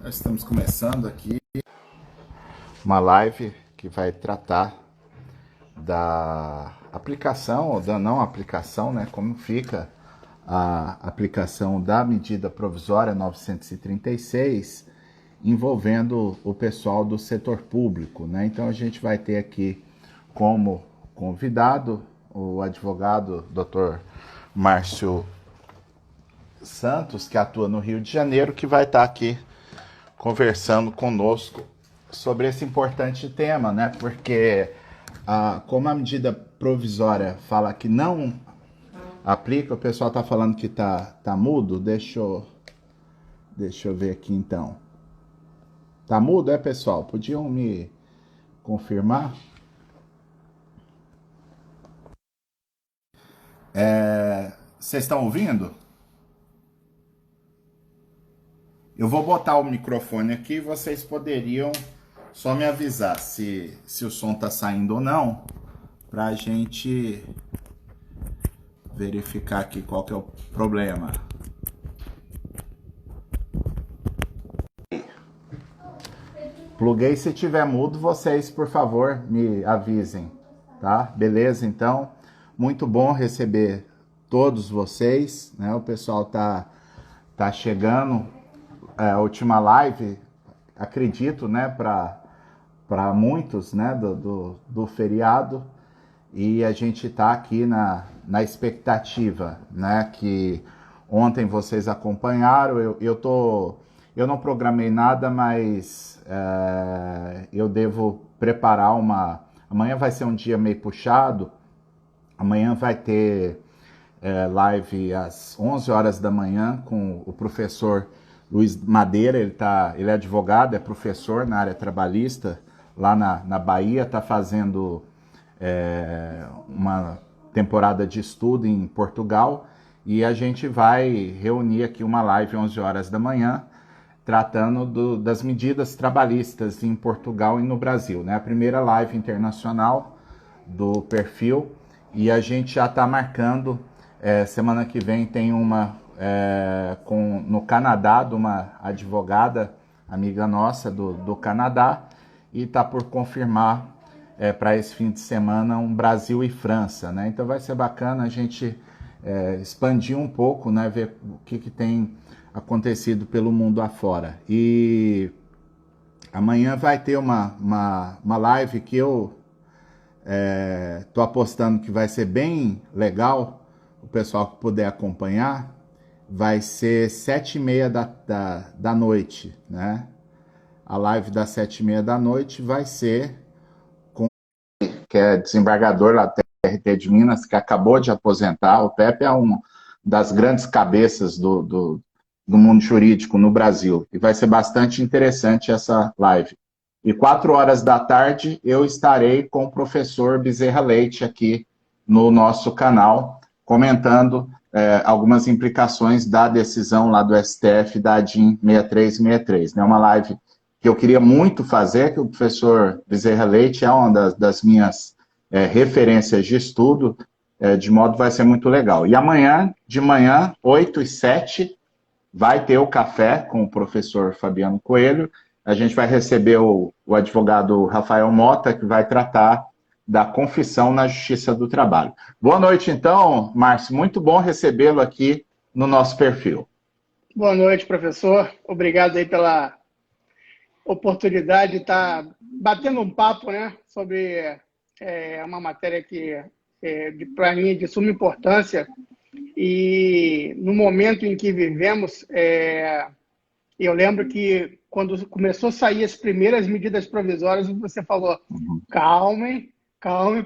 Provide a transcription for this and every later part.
Nós estamos começando aqui uma live que vai tratar da aplicação ou da não aplicação, né? Como fica a aplicação da medida provisória 936 envolvendo o pessoal do setor público, né? Então a gente vai ter aqui como convidado o advogado Dr. Márcio Santos, que atua no Rio de Janeiro, que vai estar aqui conversando conosco sobre esse importante tema, né? Porque como a medida provisória fala que não aplica, o pessoal está falando que tá mudo. Deixa eu ver aqui então. Tá mudo, pessoal? Podiam me confirmar? Vocês estão ouvindo? Eu vou botar o microfone aqui e vocês poderiam só me avisar se o som tá saindo ou não, para a gente verificar aqui qual que é o problema. Pluguei, se tiver mudo, vocês, por favor, me avisem, tá? Beleza, então, muito bom receber todos vocês, né? O pessoal tá chegando, a última live, acredito, né, para muitos, né, do feriado, e a gente tá aqui na expectativa, né, que ontem vocês acompanharam. Eu não programei nada, mas eu devo preparar amanhã vai ser um dia meio puxado. Amanhã vai ter live às 11 horas da manhã com o professor Luiz Madeira. Ele é advogado, é professor na área trabalhista lá na Bahia, está fazendo uma temporada de estudo em Portugal, e a gente vai reunir aqui uma live 11 horas da manhã tratando das medidas trabalhistas em Portugal e no Brasil, né? A primeira live internacional do perfil, e a gente já está marcando, semana que vem tem uma no Canadá, de uma advogada amiga nossa do Canadá, e está por confirmar para esse fim de semana um Brasil e França, né? Então vai ser bacana a gente expandir um pouco, né? Ver o que tem acontecido pelo mundo afora. E amanhã vai ter uma live que eu tô apostando que vai ser bem legal, o pessoal que puder acompanhar. Vai ser 7h30 da noite, né? A live das 7h30 da noite vai ser com que é desembargador lá da TRT de Minas, que acabou de aposentar. O Pepe é uma das grandes cabeças do mundo jurídico no Brasil, e vai ser bastante interessante essa live. E 4 horas da tarde eu estarei com o professor Bezerra Leite aqui no nosso canal, comentando algumas implicações da decisão lá do STF da ADIM 6363. É uma live que eu queria muito fazer, que o professor Bezerra Leite é uma das minhas referências de estudo, de modo que vai ser muito legal. E amanhã, de manhã, 8 e 7, vai ter o café com o professor Fabiano Coelho. A gente vai receber o advogado Rafael Mota, que vai tratar da confissão na Justiça do Trabalho. Boa noite, então, Márcio. Muito bom recebê-lo aqui no nosso perfil. Boa noite, professor. Obrigado aí pela oportunidade de estar batendo um papo, né, sobre uma matéria que, para mim, é de suma importância. E no momento em que vivemos, eu lembro que quando começou a sair as primeiras medidas provisórias, você falou, calmem,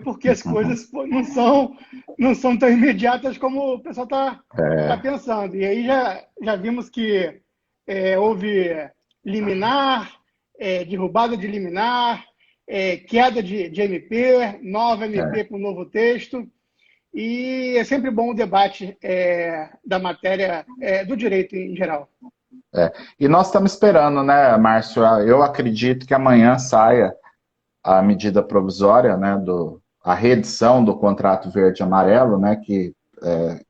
porque as coisas não são tão imediatas como o pessoal está pensando. E aí já vimos que houve liminar, derrubada de liminar, queda de MP, nova MP com novo texto. E é sempre bom o debate da matéria do direito em geral. E nós estamos esperando, né, Márcio? Eu acredito que amanhã saia a medida provisória, né, a reedição do contrato verde e amarelo, né, que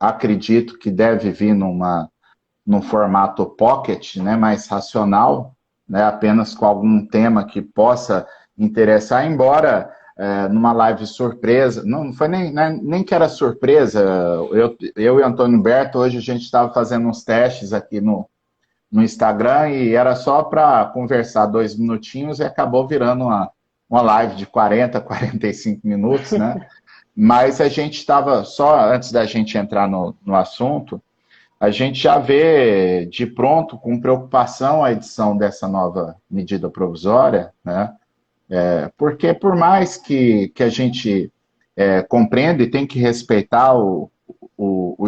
acredito que deve vir num formato pocket, né, mais racional, né, apenas com algum tema que possa interessar, embora numa live surpresa, não foi nem que era surpresa, eu e Antônio Berto, hoje a gente estava fazendo uns testes aqui no Instagram e era só para conversar 2 minutinhos e acabou virando uma live de 40, 45 minutos, né? Mas a gente estava, só antes da gente entrar no assunto, a gente já vê de pronto, com preocupação, a edição dessa nova medida provisória, né? Porque por mais que a gente compreenda e tem que respeitar o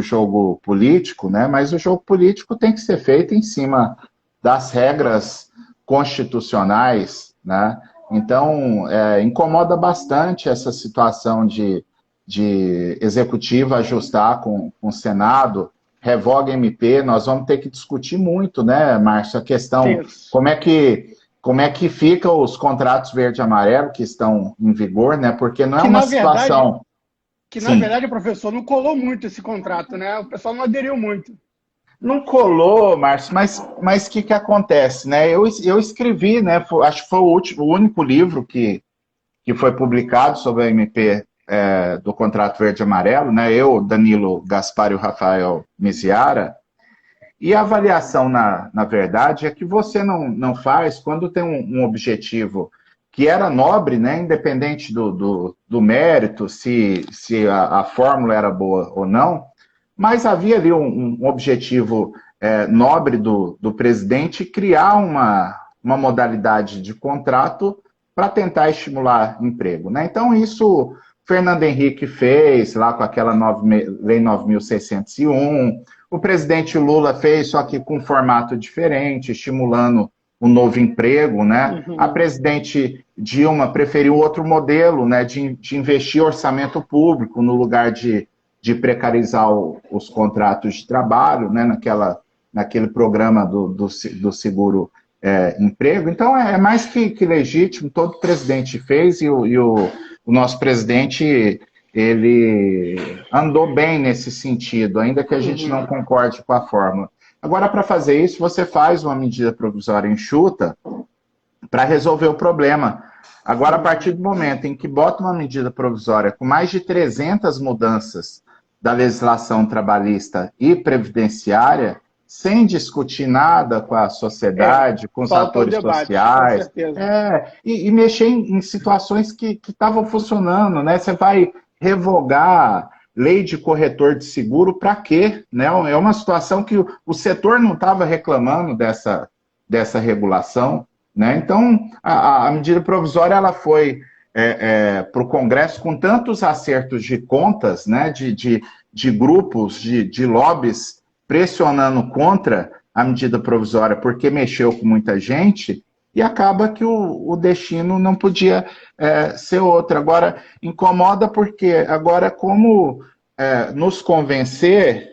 jogo político, né? Mas o jogo político tem que ser feito em cima das regras constitucionais, né? Então, incomoda bastante essa situação de executivo ajustar com o Senado, revoga MP, nós vamos ter que discutir muito, né, Márcio, a questão, Isso. como é que ficam os contratos verde e amarelo que estão em vigor, né, porque não é Que, uma na verdade, situação... que, na Sim, verdade, professor, não colou muito esse contrato, né? O pessoal não aderiu muito. não colou, Márcio, mas o que acontece, né, eu escrevi, né, acho que foi o único livro que foi publicado sobre a MP do contrato verde e amarelo, né? Eu, Danilo Gaspar e o Rafael Miziara, e a avaliação, na verdade, é que você não faz quando tem um objetivo que era nobre, né? Independente do mérito, se a fórmula era boa ou não, mas havia ali um objetivo nobre do presidente criar uma modalidade de contrato para tentar estimular emprego, né? Então, isso Fernando Henrique fez lá com aquela Lei 9.601, o presidente Lula fez, só que com um formato diferente, estimulando o novo emprego, né? A Uhum. presidente Dilma preferiu outro modelo, né, de investir orçamento público no lugar de precarizar os contratos de trabalho, né, naquele programa do seguro-emprego. Então, é mais que legítimo, todo presidente fez, e o nosso presidente, ele andou bem nesse sentido, ainda que a gente não Uhum. concorde com a fórmula. Agora, para fazer isso, você faz uma medida provisória enxuta para resolver o problema. Agora, a partir do momento em que bota uma medida provisória com mais de 300 mudanças da legislação trabalhista e previdenciária, sem discutir nada com a sociedade, com os Falta o atores debate, com sociais, certeza. e mexer em situações que estavam funcionando, né? Você vai revogar lei de corretor de seguro para quê? Né? É uma situação que o setor não estava reclamando dessa regulação, né? Então, a medida provisória ela foi para o Congresso com tantos acertos de contas, né? De grupos, de lobbies pressionando contra a medida provisória porque mexeu com muita gente, e acaba que o destino não podia ser outro. Agora, incomoda porque agora como nos convencer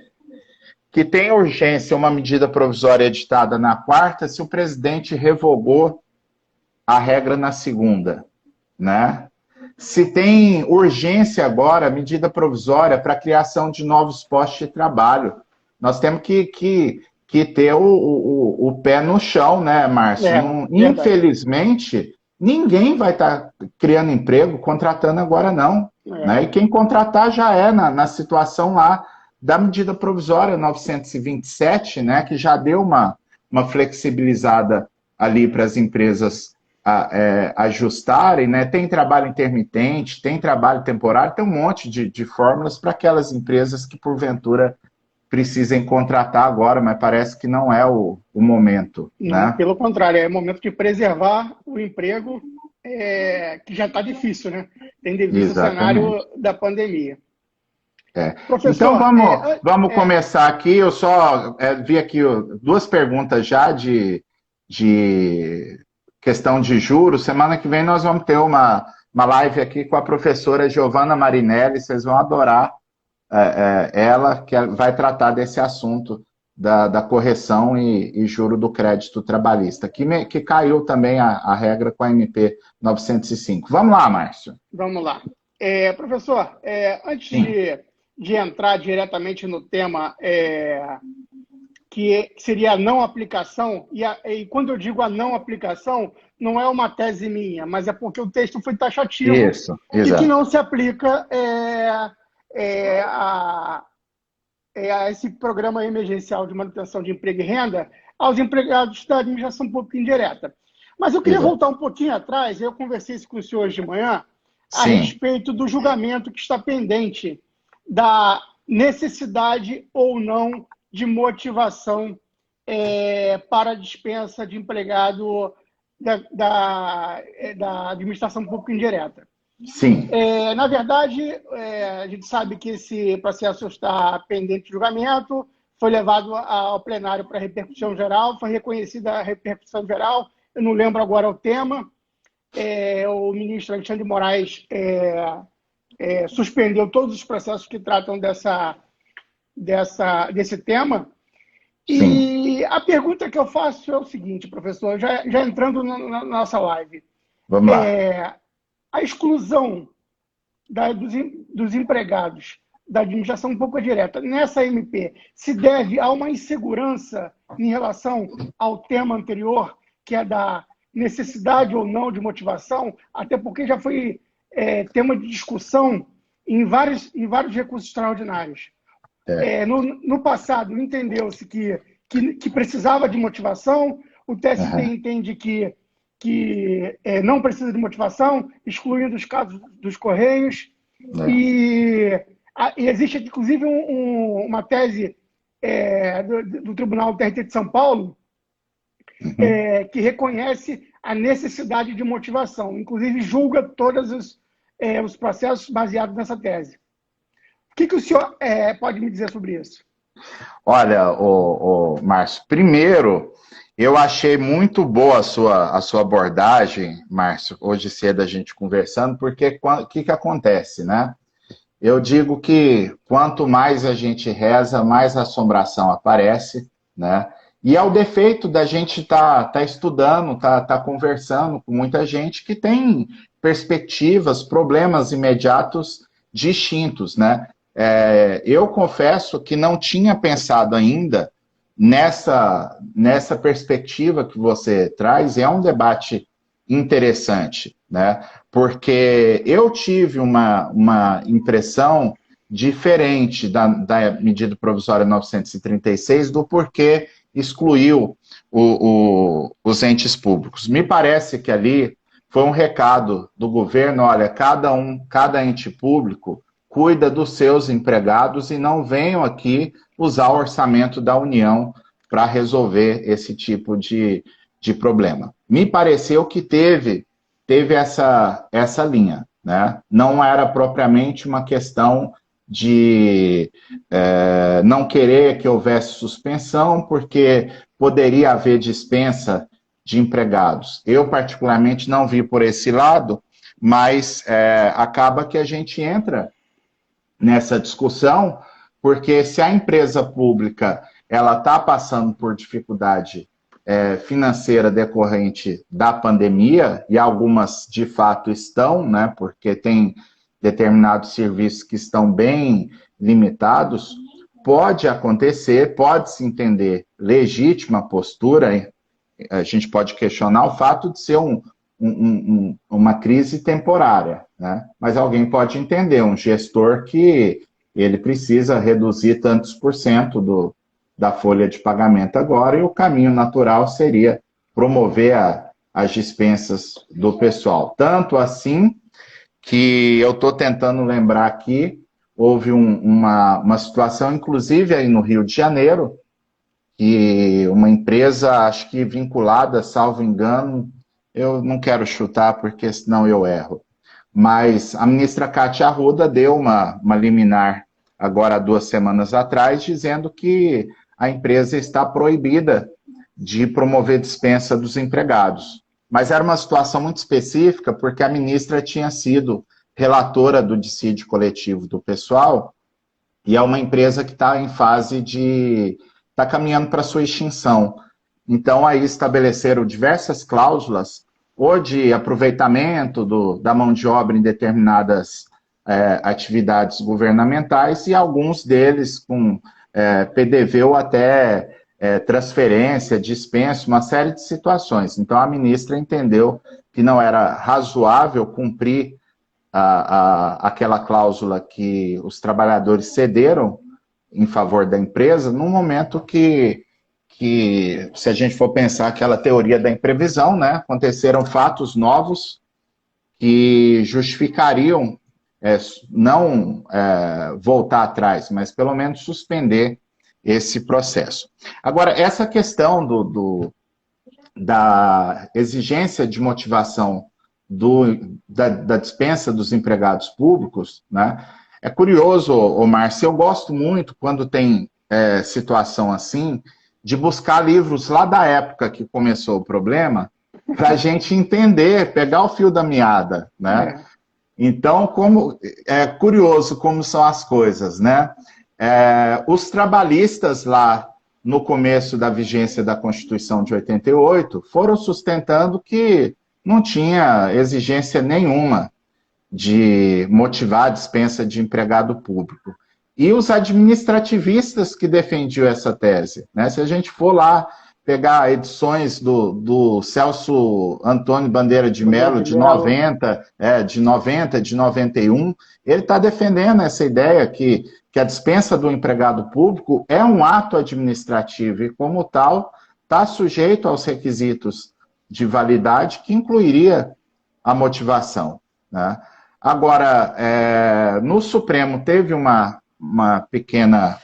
que tem urgência uma medida provisória editada na quarta se o presidente revogou a regra na segunda, né? Se tem urgência agora, medida provisória para a criação de novos postos de trabalho. Nós temos que ter o pé no chão, né, Márcio? Verdade. Infelizmente, ninguém vai estar criando emprego, contratando agora não. É. Né? E quem contratar já é na situação lá da medida provisória 927, né, que já deu uma flexibilizada ali para as empresas ajustarem, né? Tem trabalho intermitente, tem trabalho temporário, tem um monte de fórmulas para aquelas empresas que, porventura, precisem contratar agora, mas parece que não é o momento, né? Pelo contrário, é momento de preservar o emprego, que já está difícil, né? Tendo em vista o cenário Exatamente. da pandemia. Então Professor, vamos começar aqui. Eu só vi aqui duas perguntas já de questão de juros. Semana que vem nós vamos ter uma live aqui com a professora Giovanna Marinelli. Vocês vão adorar ela, que vai tratar desse assunto da correção e juro do crédito trabalhista, que caiu também a regra com a MP 905. Vamos lá, Márcio. vamos lá. Professor, antes Sim. de entrar diretamente no tema que seria a não aplicação, e quando eu digo a não aplicação, não é uma tese minha, mas é porque o texto foi taxativo Isso, e que exato. não se aplica a esse programa emergencial de manutenção de emprego e renda aos empregados da administração pública indireta. Mas eu queria Exato. voltar um pouquinho atrás, eu conversei isso com o senhor hoje de manhã, a Sim, respeito do julgamento que está pendente da necessidade ou não de motivação para a dispensa de empregado da administração pública indireta. sim, Na verdade, a gente sabe que esse processo está pendente de julgamento, foi levado ao plenário para repercussão geral, foi reconhecida a repercussão geral, eu não lembro agora o tema, o ministro Alexandre de Moraes suspendeu todos os processos que tratam desse tema. sim. E a pergunta que eu faço é o seguinte, professor, já entrando na nossa live. Vamos lá. A exclusão dos empregados da administração pública direta nessa MP se deve a uma insegurança em relação ao tema anterior, que é da necessidade ou não de motivação, até porque já foi tema de discussão em vários recursos extraordinários. No passado, entendeu-se que precisava de motivação, o TST entende que não precisa de motivação, excluindo os casos dos Correios. E existe, inclusive, uma tese do Tribunal TRT de São Paulo que reconhece a necessidade de motivação, inclusive julga todos os processos baseados nessa tese. O que o senhor pode me dizer sobre isso? Olha, Márcio, primeiro, eu achei muito boa a sua abordagem, Márcio, hoje cedo a gente conversando, porque o que acontece, né? Eu digo que quanto mais a gente reza, mais assombração aparece, né? E é o defeito da gente tá estudando, tá conversando com muita gente que tem perspectivas, problemas imediatos distintos, né? Eu confesso que não tinha pensado ainda nessa perspectiva que você traz. É um debate interessante, né? Porque eu tive uma impressão diferente da medida provisória 936 do porquê excluiu os entes públicos. Me parece que ali foi um recado do governo: olha, cada ente público cuida dos seus empregados e não venham aqui usar o orçamento da União para resolver esse tipo de problema. Me pareceu que teve essa linha, né? Não era propriamente uma questão de não querer que houvesse suspensão, porque poderia haver dispensa de empregados. Eu, particularmente, não vi por esse lado, mas acaba que a gente entra nessa discussão, porque se a empresa pública ela está passando por dificuldade financeira decorrente da pandemia, e algumas de fato estão, né, porque tem determinados serviços que estão bem limitados, pode acontecer, pode-se entender legítima postura, a gente pode questionar o fato de ser uma crise temporária, né? Mas alguém pode entender, um gestor, que ele precisa reduzir tantos por cento da folha de pagamento agora, e o caminho natural seria promover as dispensas do pessoal. Tanto assim que eu estou tentando lembrar aqui, houve uma situação, inclusive aí no Rio de Janeiro, que uma empresa, acho que vinculada, salvo engano, eu não quero chutar porque senão eu erro, mas a ministra Cátia Arruda deu uma liminar agora há 2 semanas atrás, dizendo que a empresa está proibida de promover dispensa dos empregados. Mas era uma situação muito específica, porque a ministra tinha sido relatora do dissídio coletivo do pessoal, e é uma empresa que está em fase está caminhando para sua extinção. Então, aí estabeleceram diversas cláusulas, ou de aproveitamento da mão de obra em determinadas atividades governamentais, e alguns deles com PDV ou até transferência, dispensa, uma série de situações. Então, a ministra entendeu que não era razoável cumprir aquela cláusula que os trabalhadores cederam em favor da empresa, num momento que se a gente for pensar aquela teoria da imprevisão, né, aconteceram fatos novos que justificariam não voltar atrás, mas pelo menos suspender esse processo. Agora, essa questão da exigência de motivação da dispensa dos empregados públicos, né, é curioso, Márcio, eu gosto muito quando tem situação assim, de buscar livros lá da época que começou o problema, para a gente entender, pegar o fio da meada, né? Então, é curioso como são as coisas, né? Os trabalhistas lá no começo da vigência da Constituição de 88 foram sustentando que não tinha exigência nenhuma de motivar a dispensa de empregado público. E os administrativistas que defendiam essa tese, né? Se a gente for lá pegar edições do Celso Antônio Bandeira de Mello, de 90, de 91, ele está defendendo essa ideia que a dispensa do empregado público é um ato administrativo e, como tal, está sujeito aos requisitos de validade que incluiria a motivação, né? Agora, no Supremo teve uma pequena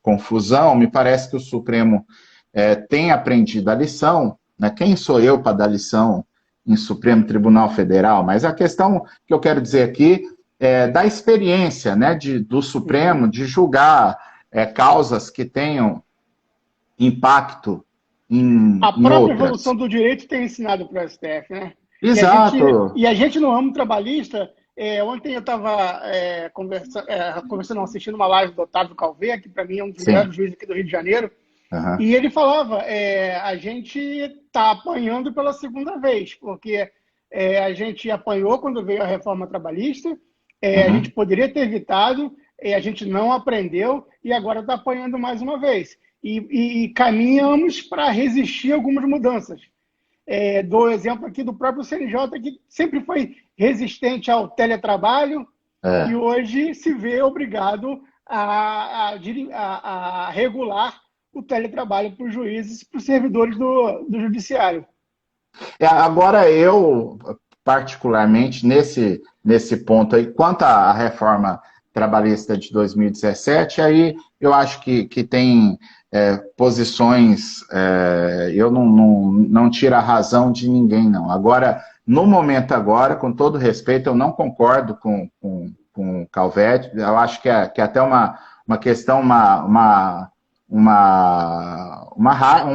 confusão, me parece que o Supremo tem aprendido a lição, né? Quem sou eu para dar lição em Supremo Tribunal Federal? Mas a questão que eu quero dizer aqui é da experiência, né, do Supremo de julgar causas que tenham impacto em A própria outras. evolução do direito tem ensinado para o STF, né? Exato. E a gente no ramo trabalhista, ontem eu estava conversando, assistindo uma live do Otávio Calvé, que para mim é um dos melhores juízes aqui do Rio de Janeiro, e ele falava, a gente está apanhando pela segunda vez, porque a gente apanhou quando veio a reforma trabalhista, a gente poderia ter evitado, a gente não aprendeu e agora está apanhando mais uma vez. E caminhamos para resistir a algumas mudanças. Dou exemplo aqui do próprio CNJ, que sempre foi resistente ao teletrabalho e hoje se vê obrigado a regular o teletrabalho para os juízes, para os servidores do judiciário. Agora, eu, particularmente, nesse ponto aí, quanto à reforma trabalhista de 2017, aí eu acho que tem posições, eu não tiro a razão de ninguém, não. Agora, no momento agora, com todo respeito, eu não concordo com o Calvetti, eu acho que é até uma questão, um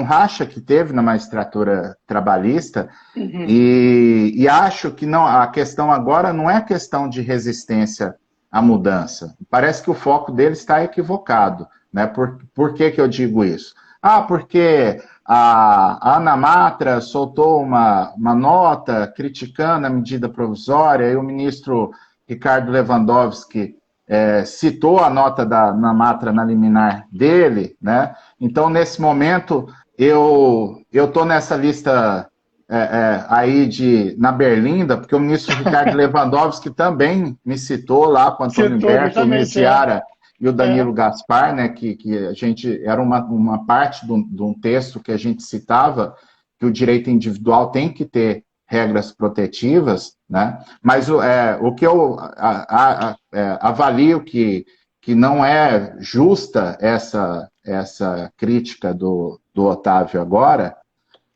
racha que teve na magistratura trabalhista, e acho que não, a questão agora não é questão de resistência à mudança. Parece que o foco dele está equivocado, né? Por que eu digo isso? Porque a Ana Matra soltou uma nota criticando a medida provisória e o ministro Ricardo Lewandowski citou a nota da Ana Matra na liminar dele, né? Então, nesse momento, eu estou nessa lista aí na Berlinda, porque o ministro Ricardo Lewandowski também me citou lá com o Antônio Humberto, o Messiara e o Danilo Gaspar, né, que a gente era uma parte de um texto que a gente citava que o direito individual tem que ter regras protetivas, né? Mas o que eu avalio que não é justa essa crítica do Otávio agora,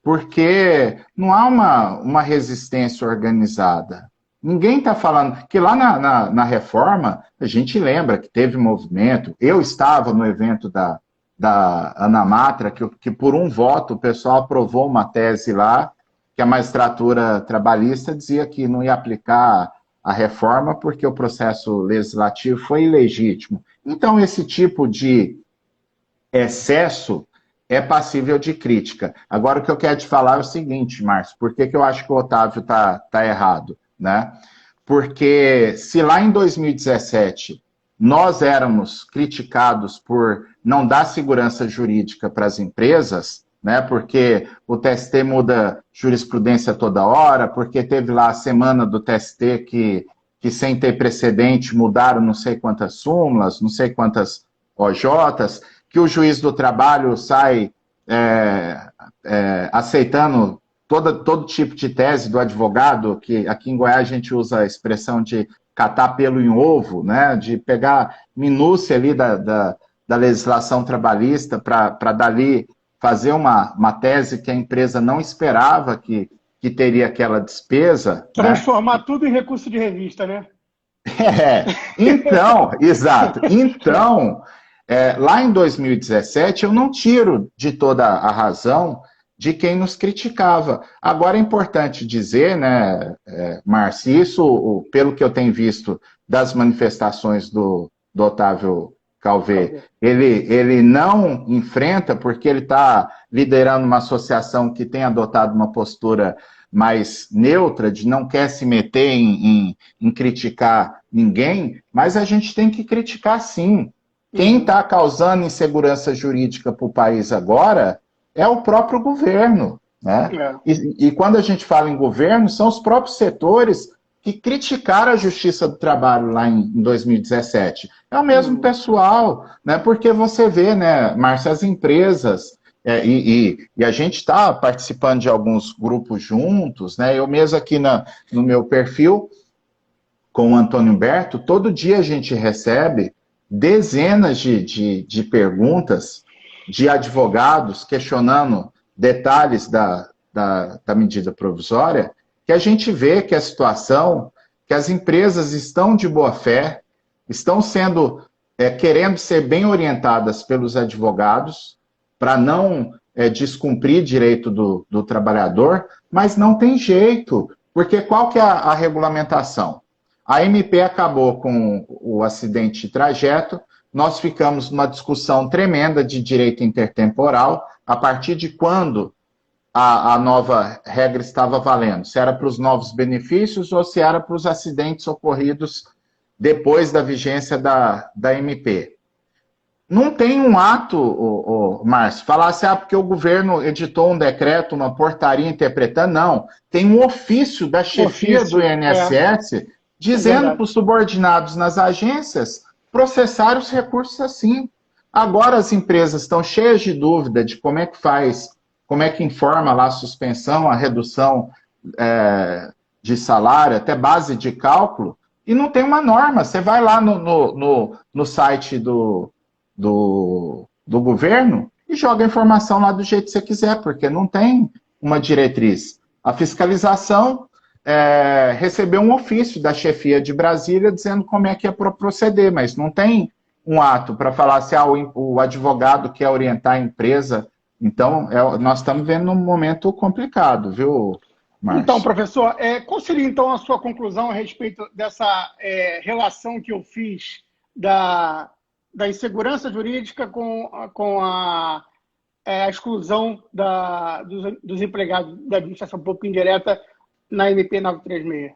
porque não há uma resistência organizada. Ninguém está falando que lá na reforma, a gente lembra que teve movimento. Eu estava no evento da Ana Matra, que por um voto o pessoal aprovou uma tese lá, que a magistratura trabalhista dizia que não ia aplicar a reforma porque o processo legislativo foi ilegítimo. Então, esse tipo de excesso é passível de crítica. Agora, o que eu quero te falar é o seguinte, Márcio, por que eu acho que o Otávio está errado, né? Porque se lá em 2017 nós éramos criticados por não dar segurança jurídica para as empresas, né, porque o TST muda jurisprudência toda hora, porque teve lá a semana do TST que sem ter precedente mudaram não sei quantas súmulas, não sei quantas OJs, que o juiz do trabalho sai aceitando todo tipo de tese do advogado, que aqui em Goiás a gente usa a expressão de catar pelo em ovo, né, de pegar minúcia ali da legislação trabalhista para dali fazer uma tese que a empresa não esperava que teria aquela despesa. Transformar, né, tudo em recurso de revista, né? Então, exato. Então, lá em 2017, eu não tiro de toda a razão de quem nos criticava. Agora é importante dizer, né, Márcio, isso, pelo que eu tenho visto das manifestações do Otávio Calvé, ele não enfrenta, porque ele está liderando uma associação que tem adotado uma postura mais neutra, de não quer se meter em criticar ninguém, mas a gente tem que criticar sim. Quem está causando insegurança jurídica para o país agora é o próprio governo, né? E quando a gente fala em governo, são os próprios setores que criticaram a Justiça do Trabalho lá em 2017. É o mesmo pessoal, né? Porque você vê, né, Márcio, as empresas, e a gente está participando de alguns grupos juntos, né? Eu mesmo aqui no meu perfil, com o Antônio Humberto, todo dia a gente recebe dezenas de perguntas de advogados questionando detalhes da medida provisória, que a gente vê que a situação, que as empresas estão de boa fé, estão sendo, querendo ser bem orientadas pelos advogados, para não descumprir direito do trabalhador, mas não tem jeito, porque qual que é a regulamentação? A MP acabou com o acidente de trajeto, nós ficamos numa discussão tremenda de direito intertemporal, a partir de quando a nova regra estava valendo, se era para os novos benefícios ou se era para os acidentes ocorridos depois da vigência da MP. Não tem um ato, Márcio, falar assim, porque o governo editou um decreto, uma portaria interpretando, não. Tem um ofício da chefia do INSS dizendo para os subordinados nas agências processar os recursos assim. Agora as empresas estão cheias de dúvida de como é que faz, como é que informa lá a suspensão, a redução de salário, até base de cálculo, e não tem uma norma. Você vai lá no site do governo e joga a informação lá do jeito que você quiser, porque não tem uma diretriz. A fiscalização recebeu um ofício da chefia de Brasília dizendo como é que é para proceder, mas não tem um ato para falar se o advogado quer orientar a empresa. Então, nós estamos vendo um momento complicado, viu, Márcio? Então, professor, qual seria então a sua conclusão a respeito dessa relação que eu fiz da insegurança jurídica com a exclusão dos empregados da administração pública indireta na MP 936?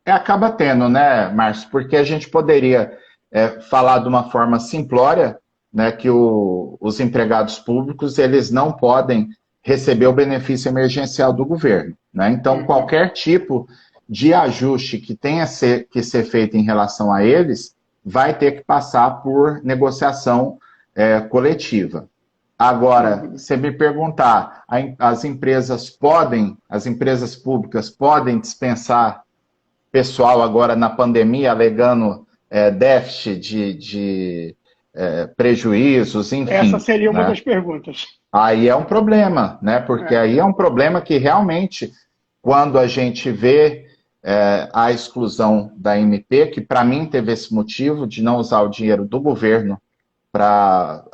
Acaba tendo, né, Márcio? Porque a gente poderia falar de uma forma simplória, né, que os empregados públicos eles não podem receber o benefício emergencial do governo, né? Então, qualquer tipo de ajuste que tenha que ser feito em relação a eles vai ter que passar por negociação coletiva. Agora, se me perguntar, as empresas públicas podem dispensar pessoal agora na pandemia, alegando déficit de prejuízos, enfim. Essa seria uma das perguntas. Aí é um problema, né? Porque aí é um problema que realmente, quando a gente vê a exclusão da MP, que para mim teve esse motivo de não usar o dinheiro do governo para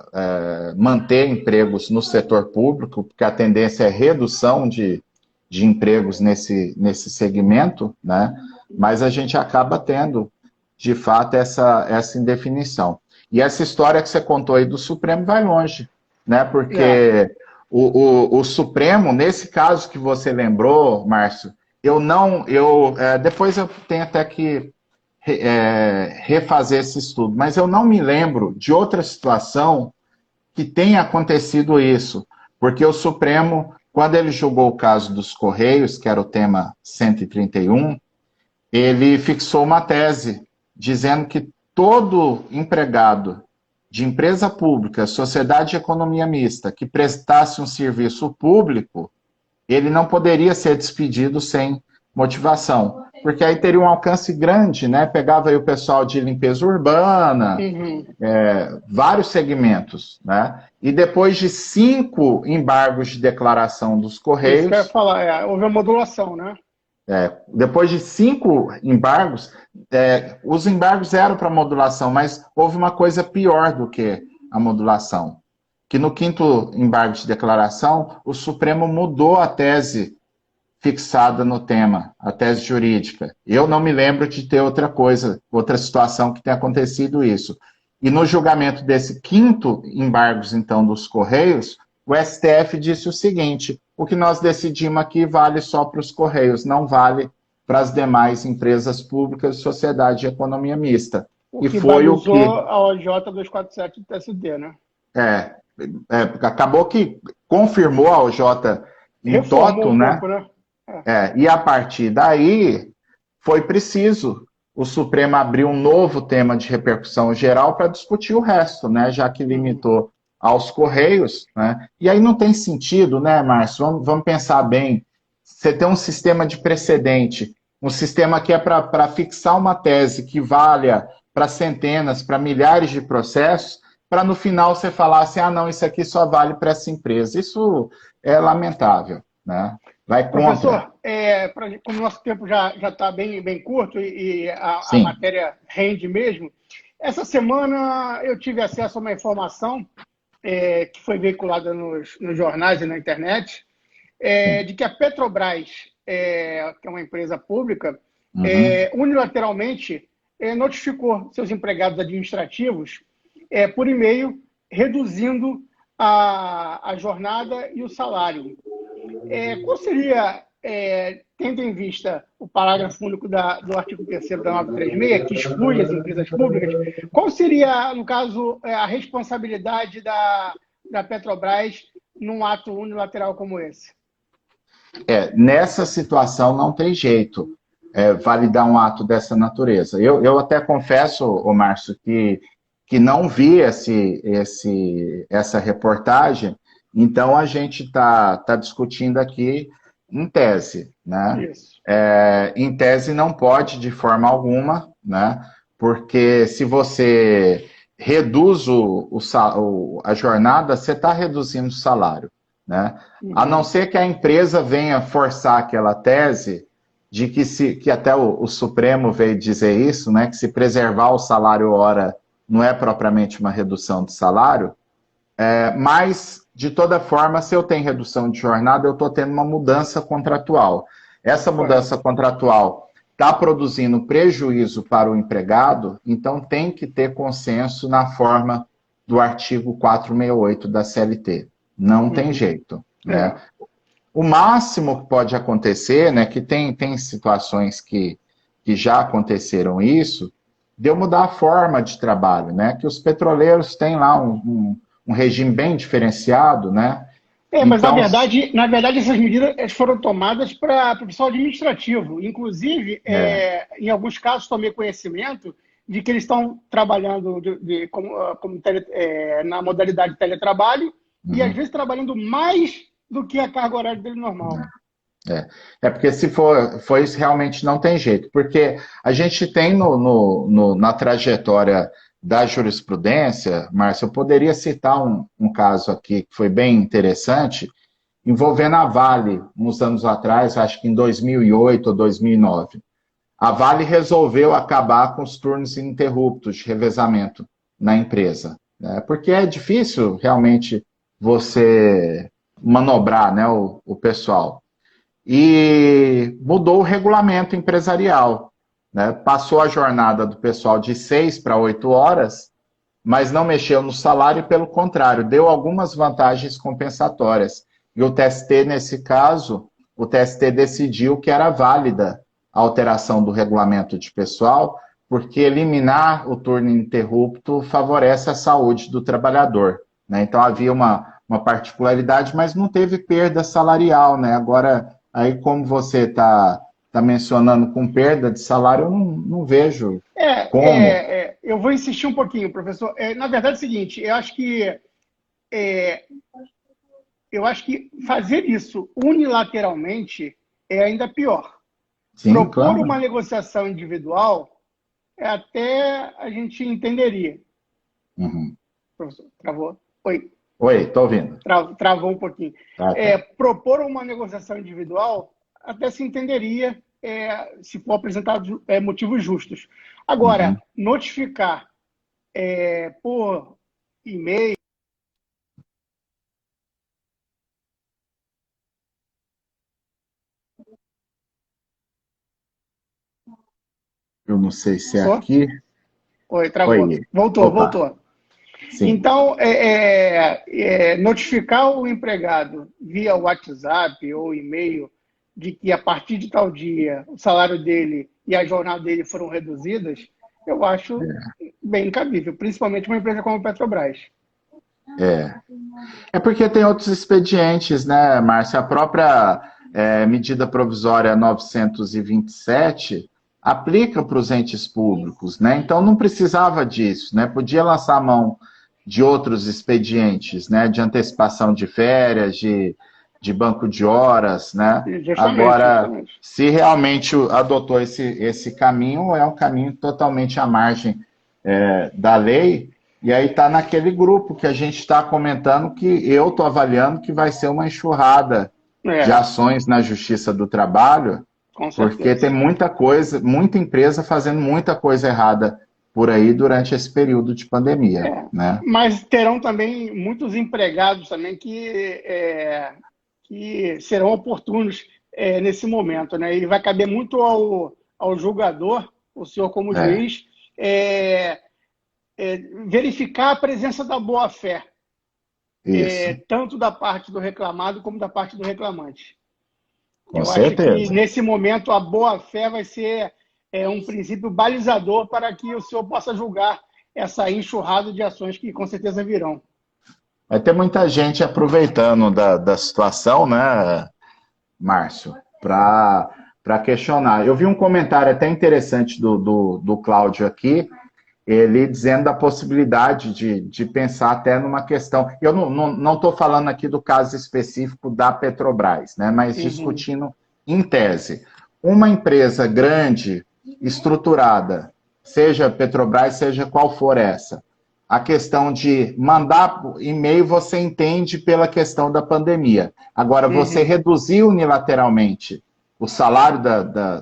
manter empregos no setor público, porque a tendência é redução de empregos nesse segmento, né? Mas a gente acaba tendo, de fato, essa indefinição. E essa história que você contou aí do Supremo vai longe, né? Porque o Supremo, nesse caso que você lembrou, Márcio, depois eu tenho até que refazer esse estudo, mas eu não me lembro de outra situação que tenha acontecido isso, porque o Supremo, quando ele julgou o caso dos Correios, que era o tema 131, ele fixou uma tese dizendo que todo empregado de empresa pública, sociedade de economia mista, que prestasse um serviço público, ele não poderia ser despedido sem motivação, porque aí teria um alcance grande, né? Pegava aí o pessoal de limpeza urbana, vários segmentos, né? E depois de 5 embargos de declaração dos Correios... Isso que eu ia falar, houve uma modulação, né? Depois de 5 embargos, os embargos eram para modulação, mas houve uma coisa pior do que a modulação, que no 5º embargo de declaração, o Supremo mudou a tese fixada no tema, a tese jurídica. Eu não me lembro de ter outra coisa, outra situação que tenha acontecido isso. E no julgamento desse 5º embargos, então, dos Correios, o STF disse o seguinte: o que nós decidimos aqui vale só para os Correios, não vale para as demais empresas públicas de sociedade de economia mista. O que foi o que a OJ 247 do TSD, né? Acabou que confirmou a OJ em toto, né? Pouco, né? E a partir daí foi preciso o Supremo abrir um novo tema de repercussão geral para discutir o resto, né? Já que limitou aos Correios, né? E aí não tem sentido, né, Márcio? Vamos pensar bem. Você tem um sistema de precedente, um sistema que é para fixar uma tese que valha para centenas, para milhares de processos, para no final você falar assim, não, isso aqui só vale para essa empresa. Isso é lamentável, né? Vai contra. Professor, como o nosso tempo já está bem curto e a matéria rende mesmo, essa semana eu tive acesso a uma informação que foi veiculada nos jornais e na internet, de que a Petrobras, que é uma empresa pública, unilateralmente notificou seus empregados administrativos por e-mail, reduzindo a jornada e o salário. Qual seria, tendo em vista o parágrafo único do artigo 3º da 936, que exclui as empresas públicas, qual seria, no caso, a responsabilidade da Petrobras num ato unilateral como esse? Nessa situação não tem jeito validar um ato dessa natureza. Eu até confesso, Márcio, que não vi essa reportagem, então a gente está discutindo aqui em tese, né? Em tese não pode de forma alguma, né? Porque se você reduz a jornada, você está reduzindo o salário, né? A não ser que a empresa venha forçar aquela tese de que até o Supremo veio dizer isso, né? Que se preservar o salário hora não é propriamente uma redução de salário, mas, de toda forma, se eu tenho redução de jornada, eu estou tendo uma mudança contratual. Essa mudança contratual está produzindo prejuízo para o empregado, então tem que ter consenso na forma do artigo 468 da CLT. Não tem jeito, né? O máximo que pode acontecer, né, que tem situações que já aconteceram isso, de eu mudar a forma de trabalho, né? Que os petroleiros têm lá um regime bem diferenciado, né? Mas então, na verdade essas medidas foram tomadas para o pessoal administrativo. Inclusive, em alguns casos tomei conhecimento de que eles estão trabalhando na modalidade de teletrabalho e às vezes trabalhando mais do que a carga horária dele normal. Porque se for isso, realmente não tem jeito. Porque a gente tem na trajetória da jurisprudência, Márcio, eu poderia citar um caso aqui que foi bem interessante, envolvendo a Vale, uns anos atrás, acho que em 2008 ou 2009. A Vale resolveu acabar com os turnos ininterruptos de revezamento na empresa, né? Porque é difícil realmente você manobrar, né, o pessoal. E mudou o regulamento empresarial, né? Passou a jornada do pessoal de 6 para 8 horas, mas não mexeu no salário e, pelo contrário, deu algumas vantagens compensatórias. E o TST, nesse caso, o TST decidiu que era válida a alteração do regulamento de pessoal, porque eliminar o turno ininterrupto favorece a saúde do trabalhador, né? Então havia uma particularidade, mas não teve perda salarial, né? Agora, aí como você está mencionando com perda de salário, eu não vejo como. Eu vou insistir um pouquinho, professor. Na verdade é o seguinte, é, eu acho que fazer isso unilateralmente é ainda pior. Sim, Propor claro. uma negociação individual até a gente entenderia. Uhum. Professor, travou? Oi, Oi, estou ouvindo. travou um pouquinho. Tá, tá. Propor uma negociação individual até se entenderia se for apresentado motivos justos. Agora, Uhum. notificar por e-mail. Eu não sei se é Só? aqui. Oi, travou. Oi. Voltou, Opa, voltou. sim. Então, notificar o empregado via WhatsApp ou e-mail de que a partir de tal dia o salário dele e a jornada dele foram reduzidas, eu acho bem cabível, principalmente uma empresa como a Petrobras. É. É porque tem outros expedientes, né, Márcia? A própria medida provisória 927 aplica para os entes públicos, né? Então não precisava disso, né? Podia lançar a mão de outros expedientes, né? De antecipação de férias, de banco de horas, né? Justamente, Agora, justamente. se realmente adotou esse caminho, é um caminho totalmente à margem da lei, e aí está naquele grupo que a gente está comentando que eu estou avaliando que vai ser uma enxurrada de É, ações na Justiça do Trabalho, com porque certeza. tem muita coisa, muita empresa fazendo muita coisa errada por aí durante esse período de pandemia, né? Mas terão também muitos empregados também que serão oportunos nesse momento, né? E vai caber muito ao julgador, o senhor como É, juiz, é, verificar a presença da boa-fé, isso, tanto da parte do reclamado como da parte do reclamante. com Eu acho que certeza. nesse momento a boa-fé vai ser um princípio balizador para que o senhor possa julgar essa enxurrada de ações que com certeza virão. Vai ter muita gente aproveitando da situação, né, Márcio, para questionar. Eu vi um comentário até interessante do Cláudio aqui, ele dizendo da possibilidade de pensar até numa questão. Eu não estou falando aqui do caso específico da Petrobras, né, mas Uhum. discutindo em tese. Uma empresa grande, estruturada, seja Petrobras, seja qual for essa, a questão de mandar e-mail você entende pela questão da pandemia. Agora, você Uhum. reduzir unilateralmente o salário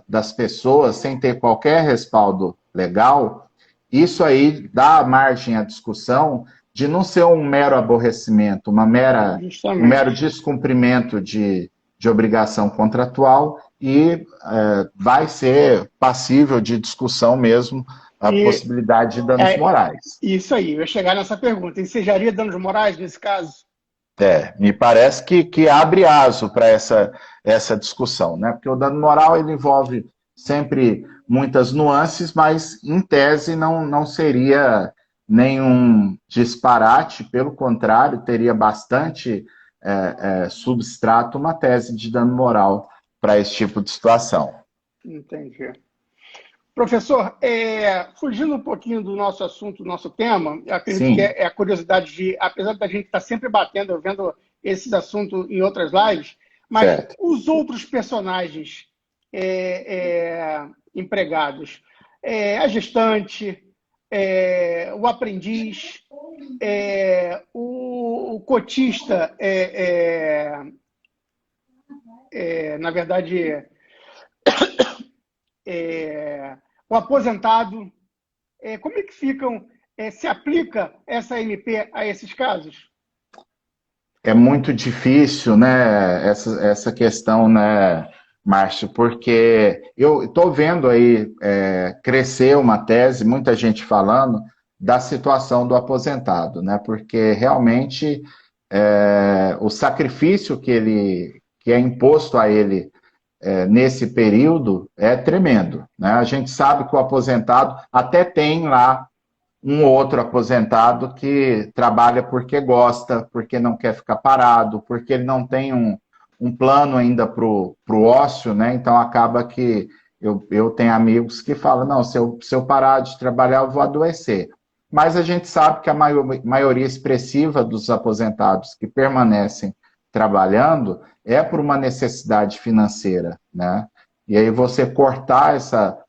das pessoas sem ter qualquer respaldo legal, isso aí dá margem à discussão de não ser um mero aborrecimento, um mero Justamente. descumprimento de obrigação contratual e vai ser passível de discussão mesmo a E possibilidade de danos é morais. isso aí, eu ia chegar nessa pergunta. Ensejaria danos morais nesse caso? Me parece que abre aso para essa discussão, né? Porque o dano moral ele envolve sempre muitas nuances, mas em tese não seria nenhum disparate, pelo contrário, teria bastante substrato uma tese de dano moral para esse tipo de situação. Entendi. Professor, fugindo um pouquinho do nosso assunto, do nosso tema, eu acredito que Sim, é a curiosidade de, apesar da gente estar sempre batendo, eu vendo esses assuntos em outras lives, mas certo. os outros personagens empregados, a gestante, o aprendiz, o cotista, na verdade, o aposentado. Como é que ficam, se aplica essa MP a esses casos? É muito difícil, né, essa questão, né, Márcio, porque eu estou vendo aí crescer uma tese, muita gente falando da situação do aposentado, né, porque realmente o sacrifício que é imposto a ele nesse período é tremendo, né? A gente sabe que o aposentado até tem lá um outro aposentado que trabalha porque gosta, porque não quer ficar parado, porque ele não tem um plano ainda para o ócio, né? Então acaba que eu tenho amigos que falam, não, se eu parar de trabalhar, eu vou adoecer. Mas a gente sabe que a maioria expressiva dos aposentados que permanecem trabalhando é por uma necessidade financeira, né? E aí você cortar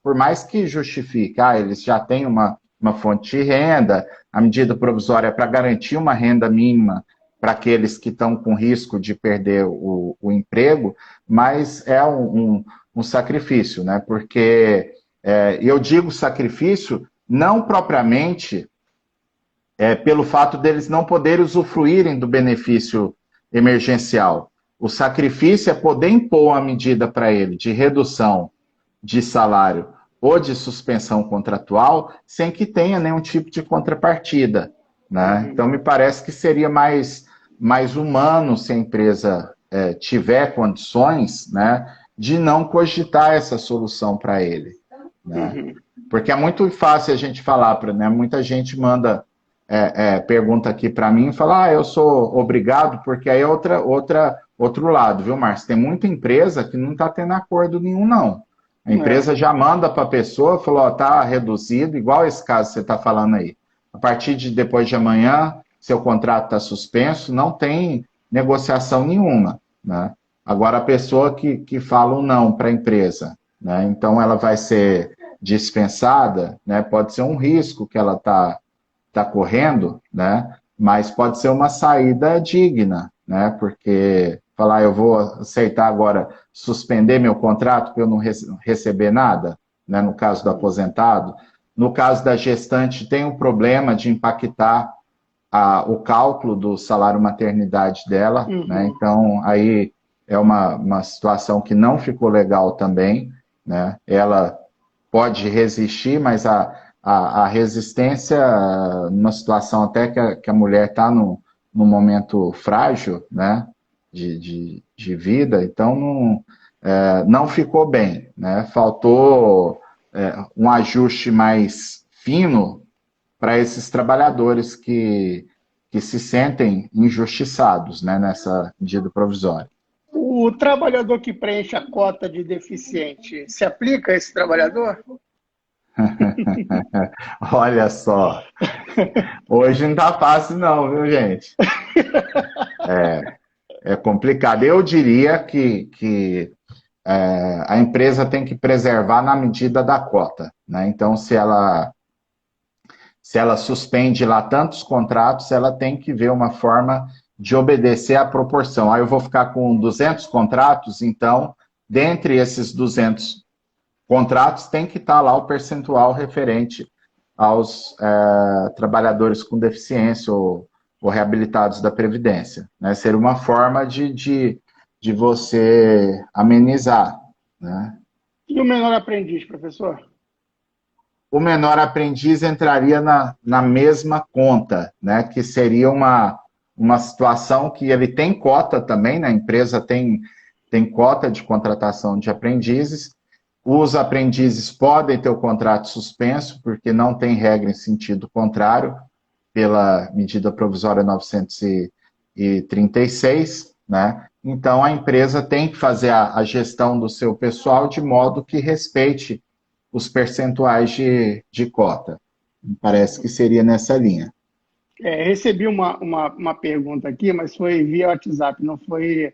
por mais que justifique, eles já têm uma fonte de renda, a medida provisória é para garantir uma renda mínima para aqueles que estão com risco de perder o emprego, mas é um sacrifício, né? Porque eu digo sacrifício não propriamente pelo fato deles não poderem usufruírem do benefício emergencial. O sacrifício é poder impor uma medida para ele de redução de salário ou de suspensão contratual sem que tenha nenhum tipo de contrapartida, né? Então, me parece que seria mais humano se a empresa tiver condições, né, de não cogitar essa solução para ele, né? Porque é muito fácil a gente falar, né? Muita gente manda pergunta aqui para mim e fala, eu sou obrigado, porque aí é outro lado, viu, Márcio? Tem muita empresa que não está tendo acordo nenhum, não. A empresa já manda para a pessoa, falou, tá reduzido, igual esse caso que você está falando aí. A partir de depois de amanhã, seu contrato está suspenso, não tem negociação nenhuma, né? Agora, a pessoa que fala um não para a empresa, né? Então ela vai ser dispensada, né? Pode ser um risco que ela está correndo, né? Mas pode ser uma saída digna, né? Porque falar, eu vou aceitar agora suspender meu contrato para eu não receber nada, né? No caso do aposentado. No caso da gestante, tem o problema de impactar o cálculo do salário maternidade dela, né? Então, aí é uma situação que não ficou legal também, né? Ela pode resistir, mas a resistência, numa situação até que a mulher está num momento frágil, né, de vida, então não ficou bem, né? Faltou um ajuste mais fino para esses trabalhadores que se sentem injustiçados, né, nessa medida provisória. O trabalhador que preenche a cota de deficiente, se aplica a esse trabalhador? Olha só, hoje não tá fácil não, viu, gente? É complicado. Eu diria que a empresa tem que preservar na medida da cota, né? Então, se ela suspende lá tantos contratos, ela tem que ver uma forma de obedecer à proporção. Aí eu vou ficar com 200 contratos, então, dentre esses 200 contratos, tem que estar lá o percentual referente aos trabalhadores com deficiência ou reabilitados da Previdência, né? Seria uma forma de você amenizar, né? E o menor aprendiz, professor? O menor aprendiz entraria na mesma conta, né? Que seria uma situação que ele tem cota também, né? A empresa tem cota de contratação de aprendizes. Os aprendizes podem ter o contrato suspenso, porque não tem regra em sentido contrário, pela medida provisória 936, né? Então, a empresa tem que fazer a gestão do seu pessoal de modo que respeite os percentuais de cota. Me parece que seria nessa linha. Recebi uma pergunta aqui, mas foi via WhatsApp, não foi...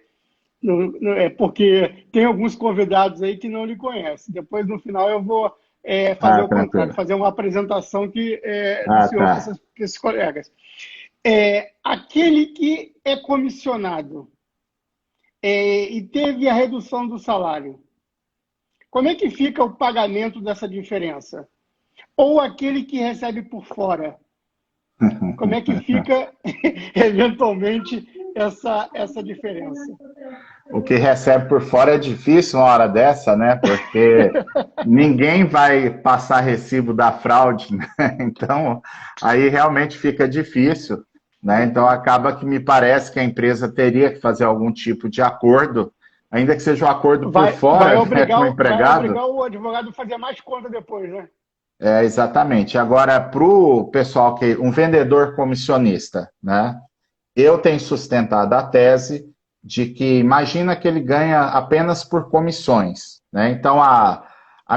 porque tem alguns convidados aí que não lhe conhecem. Depois, no final, eu vou fazer o contrário, fazer uma apresentação do senhor para esses colegas. Aquele que é comissionado e teve a redução do salário, como é que fica o pagamento dessa diferença? Ou aquele que recebe por fora? Como é que fica, eventualmente, essa diferença? O que recebe por fora é difícil uma hora dessa, né? Porque ninguém vai passar recibo da fraude, né? Então, aí realmente fica difícil, né? Então, acaba que me parece que a empresa teria que fazer algum tipo de acordo, ainda que seja um acordo por Vai fora, né, obrigar, com o vai empregado. obrigar o advogado a fazer mais conta depois, né? Exatamente. Agora, para o pessoal que um vendedor comissionista, né? Eu tenho sustentado a tese de que imagina que ele ganha apenas por comissões, né? Então a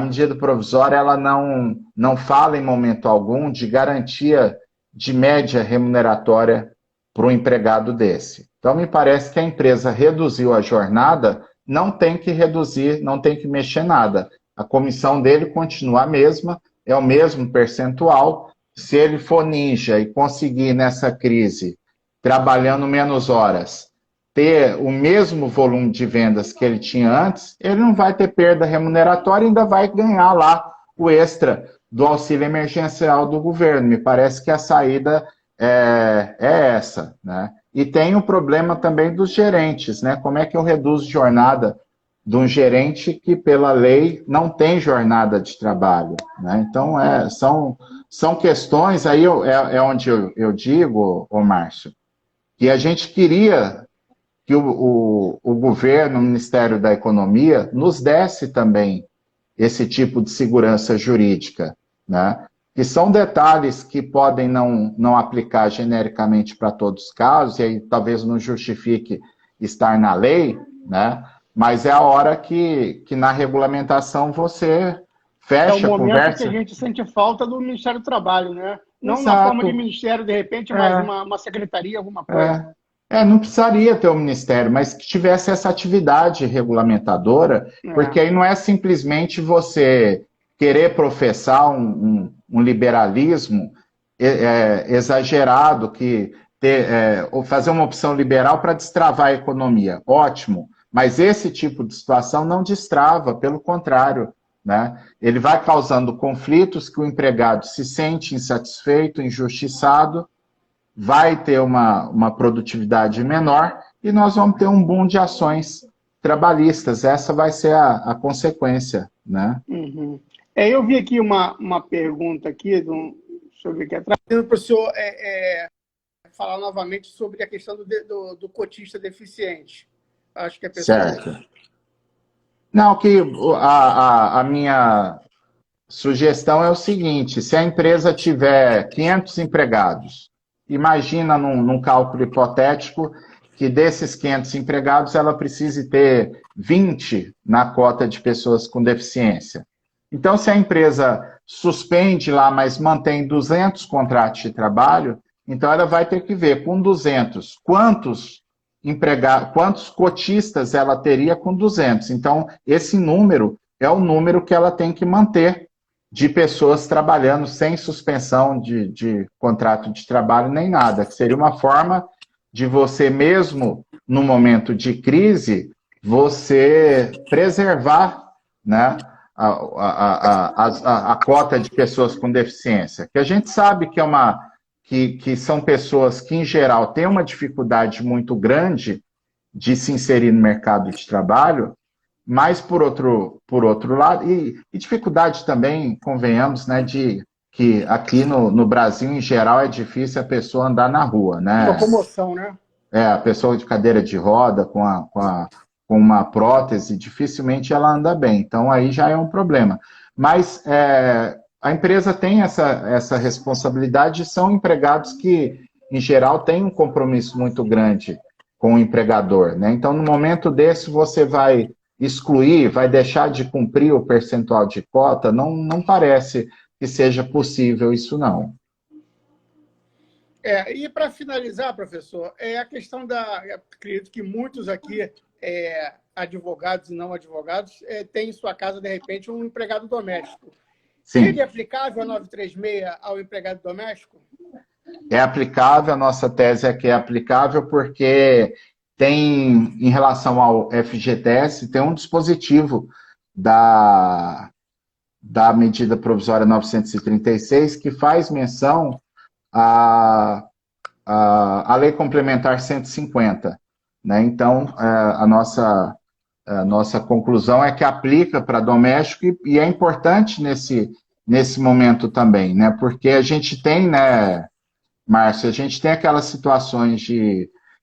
medida provisória ela não fala em momento algum de garantia de média remuneratória para o empregado desse. Então me parece que a empresa reduziu a jornada, não tem que reduzir, não tem que mexer nada. A comissão dele continua a mesma, é o mesmo percentual. Se ele for ninja e conseguir nessa crise trabalhando menos horas, ter o mesmo volume de vendas que ele tinha antes, ele não vai ter perda remuneratória e ainda vai ganhar lá o extra do auxílio emergencial do governo. Me parece que a saída é essa, né? E tem o problema também dos gerentes, né? Como é que eu reduzo jornada de um gerente que, pela lei, não tem jornada de trabalho, né? Então, são questões, aí onde eu digo, ô Márcio, que a gente queria que o governo, o Ministério da Economia, nos desse também esse tipo de segurança jurídica, né? Que são detalhes que podem não aplicar genericamente para todos os casos, e aí talvez não justifique estar na lei, né? Mas é a hora que na regulamentação você É o fecha a momento que a conversa. gente sente falta do Ministério do Trabalho, né? Não na forma de Exato. ministério, de repente, mas É, uma secretaria, alguma coisa. é. Não precisaria ter o ministério, mas que tivesse essa atividade regulamentadora, É. porque aí não é simplesmente você querer professar um liberalismo exagerado, ou fazer uma opção liberal para destravar a economia. Ótimo, mas esse tipo de situação não destrava, pelo contrário, né? Ele vai causando conflitos que o empregado se sente insatisfeito, injustiçado, vai ter uma produtividade menor e nós vamos ter um boom de ações trabalhistas. Essa vai ser a consequência, né? Uhum. Eu vi aqui uma pergunta aqui, deixa eu ver aqui atrás, para o senhor falar novamente sobre a questão do cotista deficiente. Acho que a pessoa... Certo. Não, que a minha sugestão é o seguinte: se a empresa tiver 500 empregados, imagina num cálculo hipotético que desses 500 empregados ela precise ter 20 na cota de pessoas com deficiência. Então, se a empresa suspende lá, mas mantém 200 contratos de trabalho, então ela vai ter que ver com 200 quantos cotistas ela teria com 200. Então, esse número é o número que ela tem que manter de pessoas trabalhando sem suspensão de contrato de trabalho nem nada, que seria uma forma de você mesmo, no momento de crise, você preservar, né, a cota de pessoas com deficiência, que a gente sabe que são pessoas que, em geral, têm uma dificuldade muito grande de se inserir no mercado de trabalho, mas, por outro lado, e dificuldade também, convenhamos, né, de que aqui no Brasil, em geral, é difícil a pessoa andar na rua, né? Locomoção, né? A pessoa de cadeira de roda, com uma prótese, dificilmente ela anda bem. Então, aí já é um problema. Mas a empresa tem essa responsabilidade, são empregados que, em geral, têm um compromisso muito grande com o empregador, né? Então, no momento desse, você vai excluir, vai deixar de cumprir o percentual de cota, não parece que seja possível isso, não. E para finalizar, professor, a questão acredito que muitos aqui, advogados e não advogados, têm em sua casa, de repente, um empregado doméstico. Sim. Seria aplicável a 936 ao empregado doméstico? É aplicável, a nossa tese é que é aplicável porque tem, em relação ao FGTS, tem um dispositivo da medida provisória 936 que faz menção à Lei Complementar 150, né? Então, a nossa conclusão é que aplica para doméstico e é importante nesse momento também, né? Porque a gente tem, né, Márcio, a gente tem aquelas situações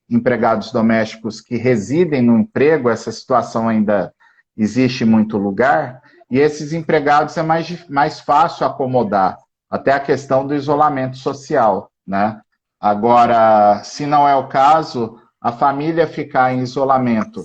empregados domésticos que residem no emprego, essa situação ainda existe em muito lugar, e esses empregados é mais fácil acomodar, até a questão do isolamento social, né? Agora, se não é o caso, a família ficar em isolamento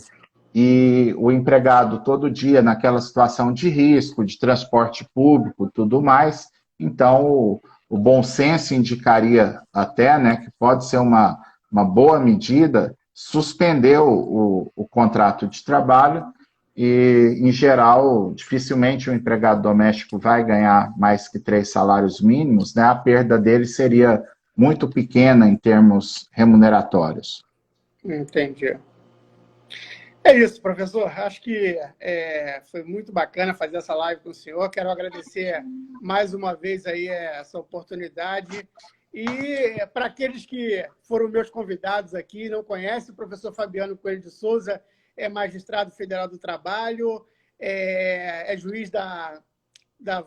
e o empregado todo dia naquela situação de risco, de transporte público, tudo mais, então o bom senso indicaria até, né, que pode ser uma boa medida suspender o contrato de trabalho e, em geral, dificilmente o empregado doméstico vai ganhar mais que 3 salários mínimos, né? A perda dele seria muito pequena em termos remuneratórios. Entendi. É isso, professor. Acho que foi muito bacana fazer essa live com o senhor. Quero agradecer mais uma vez aí essa oportunidade. E para aqueles que foram meus convidados aqui, não conhecem, o professor Fabiano Coelho de Souza é magistrado federal do trabalho, é juiz da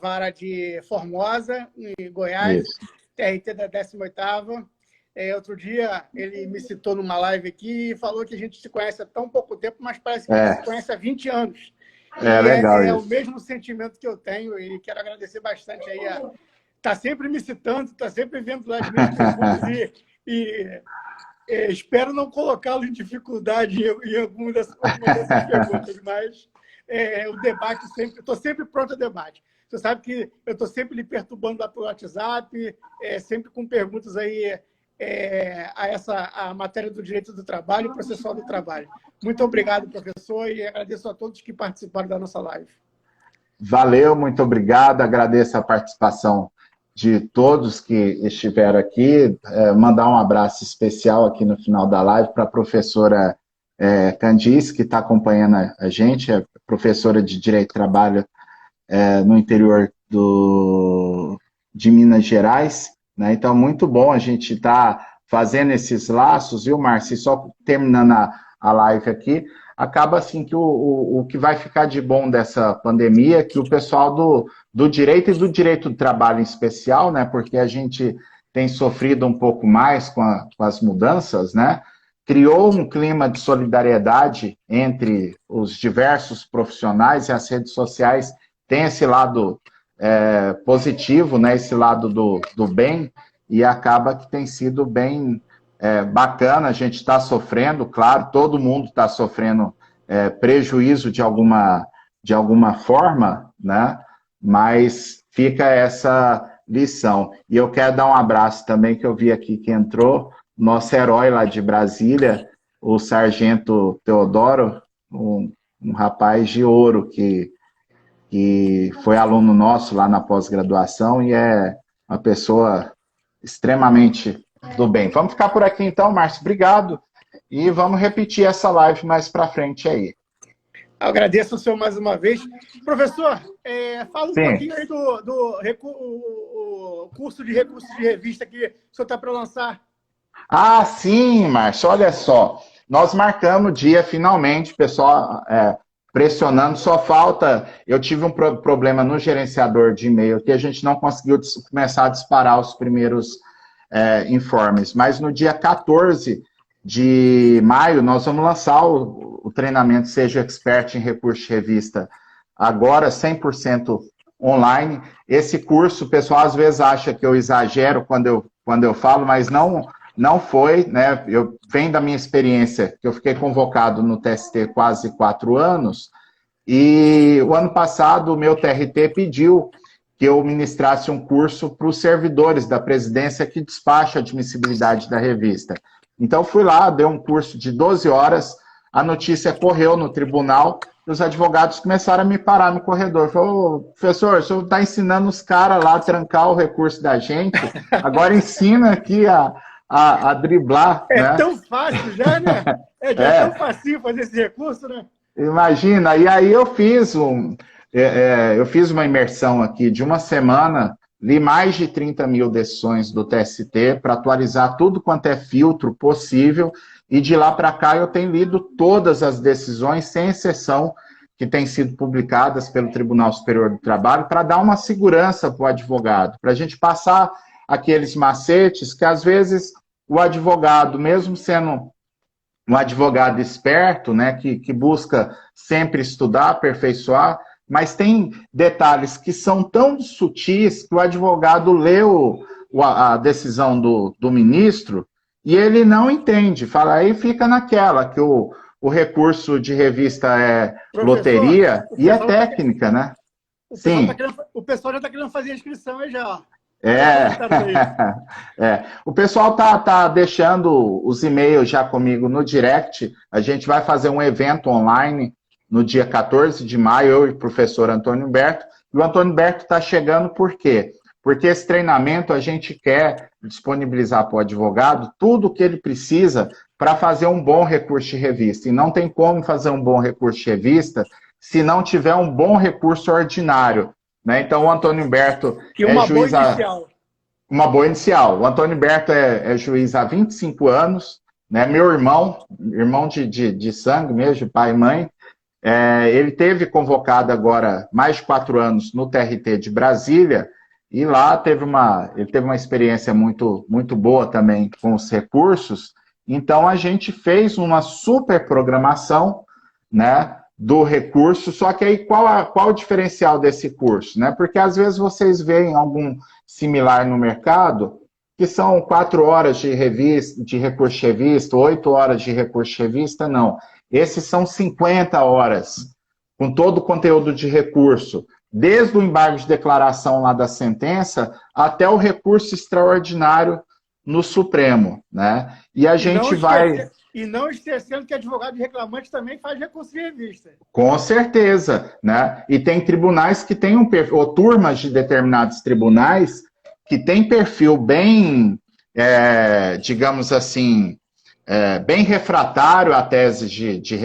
Vara de Formosa, em Goiás, Isso. TRT da 18ª. Outro dia ele me citou numa live aqui e falou que a gente se conhece há tão pouco tempo, mas parece que a gente se conhece há 20 anos. Legal É isso. o mesmo sentimento que eu tenho e quero agradecer bastante aí. Está sempre me citando, está sempre vendo lá as minhas perguntas e espero não colocá-lo em dificuldade em alguma dessas perguntas, mas o debate sempre, estou sempre pronto ao debate. Você sabe que eu estou sempre lhe perturbando lá pelo WhatsApp, sempre com perguntas aí a matéria do direito do trabalho e processual do trabalho. Muito obrigado, professor, e agradeço a todos que participaram da nossa live. Valeu, muito obrigado. Agradeço a participação de todos que estiveram aqui. Mandar um abraço especial aqui no final da live para a professora Candice, que está acompanhando a gente, é professora de Direito do Trabalho no interior de Minas Gerais, né? Então, muito bom a gente estar fazendo esses laços, viu, Márcio? Só terminando a live aqui, acaba assim que o que vai ficar de bom dessa pandemia é que o pessoal do direito e do direito do trabalho em especial, né? Porque a gente tem sofrido um pouco mais com as mudanças, né? Criou um clima de solidariedade entre os diversos profissionais e as redes sociais tem esse lado positivo, né? Esse lado do bem, e acaba que tem sido bem bacana. A gente está sofrendo, claro, todo mundo está sofrendo prejuízo de alguma forma, né? Mas fica essa lição. E eu quero dar um abraço também, que eu vi aqui que entrou, nosso herói lá de Brasília, o Sargento Teodoro, um rapaz de ouro que foi aluno nosso lá na pós-graduação e é uma pessoa extremamente do bem. Vamos ficar por aqui então, Márcio, obrigado. E vamos repetir essa live mais para frente aí. Eu agradeço o senhor mais uma vez. Professor, fala um pouquinho aí do curso de recursos de revista que o senhor está para lançar. Ah, sim, Márcio, olha só. Nós marcamos o dia finalmente, pessoal pressionando, só falta... Eu tive um problema no gerenciador de e-mail que a gente não conseguiu começar a disparar os primeiros informes, mas no dia 14 de maio nós vamos lançar o treinamento Seja Expert em Recursos de Revista, agora 100% online. Esse curso, o pessoal às vezes acha que eu exagero quando eu falo, mas não foi, né? Eu venho da minha experiência, que eu fiquei convocado no TST quase 4 anos, e o ano passado o meu TRT pediu que eu ministrasse um curso para os servidores da presidência que despacha a admissibilidade da revista. Então, fui lá, dei um curso de 12 horas, a notícia correu no tribunal, e os advogados começaram a me parar no corredor. Falaram, professor, o senhor está ensinando os caras lá a trancar o recurso da gente, agora ensina aqui a driblar. Né? Tão fácil já, né? É tão fácil fazer esse recurso, né? Imagina, e aí eu fiz uma imersão aqui de uma semana, li mais de 30 mil decisões do TST para atualizar tudo quanto é filtro possível, e de lá para cá eu tenho lido todas as decisões, sem exceção, que têm sido publicadas pelo Tribunal Superior do Trabalho, para dar uma segurança para o advogado, para a gente passar aqueles macetes que, às vezes, o advogado, mesmo sendo um advogado esperto, né, que busca sempre estudar, aperfeiçoar, mas tem detalhes que são tão sutis que o advogado lê a decisão do ministro e ele não entende. Fala, aí fica naquela, que o recurso de revista é Professor, loteria e é técnica, né? Sim. o pessoal já está querendo fazer a inscrição aí já. É, o pessoal tá deixando os e-mails já comigo no direct. A gente vai fazer um evento online no dia 14 de maio, eu e o professor Antônio Humberto. E o Antônio Humberto está chegando por quê? Porque esse treinamento a gente quer disponibilizar para o advogado tudo o que ele precisa para fazer um bom recurso de revista. E não tem como fazer um bom recurso de revista se não tiver um bom recurso ordinário. Né? Então, o Antônio Humberto e uma boa inicial. Uma boa inicial. O Antônio Humberto é juiz há 25 anos, né? Meu irmão de sangue mesmo, pai e mãe. Ele teve convocado agora mais de 4 anos no TRT de Brasília, e lá ele teve uma experiência muito, muito boa também com os recursos. Então, a gente fez uma super programação, né, do recurso, só que aí qual o diferencial desse curso? Né? Porque às vezes vocês veem algum similar no mercado, que são 4 horas de recurso de revista, 8 horas de recurso de revista, não. Esses são 50 horas, com todo o conteúdo de recurso, desde o embargo de declaração lá da sentença, até o recurso extraordinário no Supremo, né? E a gente vai... E não esquecendo que advogado de reclamante também faz recurso de revista. Com certeza, né? E tem tribunais que têm um perfil, ou turmas de determinados tribunais que têm perfil bem, digamos assim, bem refratário à tese de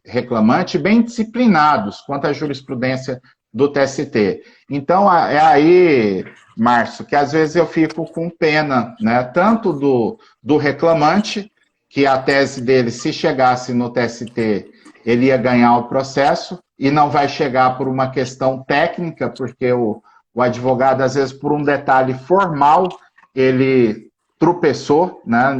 reclamante, bem disciplinados quanto à jurisprudência do TST. Então, é aí, Márcio, que às vezes eu fico com pena, né? Tanto do reclamante, que a tese dele, se chegasse no TST, ele ia ganhar o processo, e não vai chegar por uma questão técnica, porque o advogado, às vezes, por um detalhe formal, ele tropeçou, né,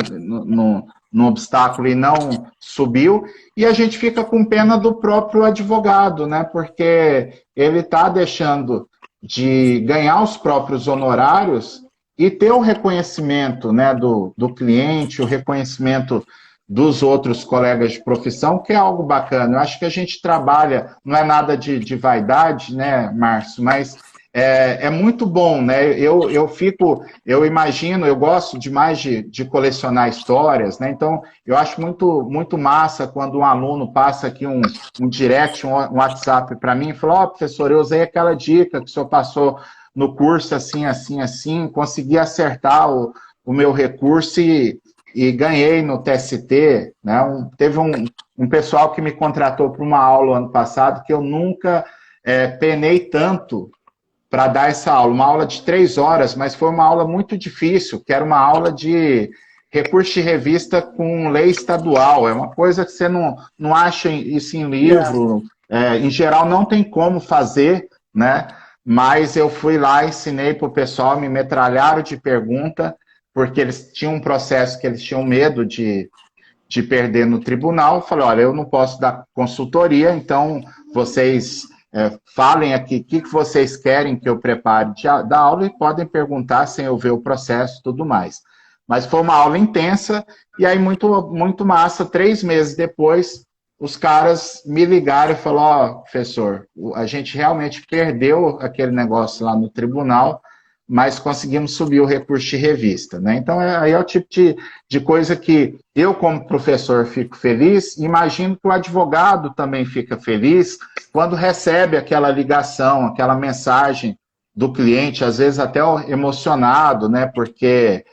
no obstáculo e não subiu, e a gente fica com pena do próprio advogado, né, porque ele está deixando de ganhar os próprios honorários e ter o reconhecimento, né, do cliente, o reconhecimento dos outros colegas de profissão, que é algo bacana. Eu acho que a gente trabalha, não é nada de vaidade, né, Márcio, mas é muito bom, né? Eu imagino, eu gosto demais de colecionar histórias, né? Então, eu acho muito, muito massa quando um aluno passa aqui um direct, um WhatsApp para mim e fala, professor, eu usei aquela dica que o senhor passou no curso assim, assim, assim, consegui acertar o meu recurso e ganhei no TST, né? Teve um pessoal que me contratou para uma aula ano passado que eu nunca penei tanto para dar essa aula, uma aula de 3 horas, mas foi uma aula muito difícil, que era uma aula de recurso de revista com lei estadual, é uma coisa que você não acha isso em livro, em geral não tem como fazer, né? Mas eu fui lá, ensinei para o pessoal, me metralharam de pergunta, porque eles tinham um processo que eles tinham medo de perder no tribunal. Falei, olha, eu não posso dar consultoria, então vocês falem aqui o que vocês querem que eu prepare da aula e podem perguntar sem eu ver o processo e tudo mais. Mas foi uma aula intensa e aí muito, muito massa. 3 meses depois, os caras me ligaram e falaram, professor, a gente realmente perdeu aquele negócio lá no tribunal, mas conseguimos subir o recurso de revista, né? Então, aí é o tipo de coisa que eu, como professor, fico feliz, e imagino que o advogado também fica feliz quando recebe aquela ligação, aquela mensagem do cliente, às vezes até emocionado, né? Porque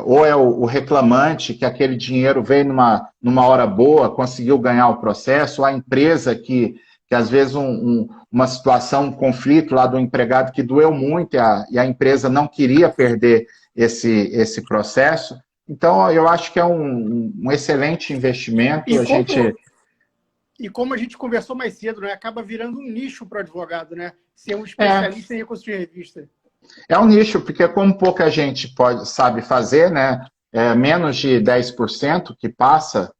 ou é o reclamante, que aquele dinheiro veio numa hora boa, conseguiu ganhar o processo, ou a empresa que às vezes uma situação, um conflito lá do empregado que doeu muito e a empresa não queria perder esse processo. Então, eu acho que é um excelente investimento. E como a gente conversou mais cedo, né, acaba virando um nicho para o advogado, né? Ser um especialista em recurso de revista. É um nicho, porque como pouca gente sabe fazer, né? Menos de 10% que passa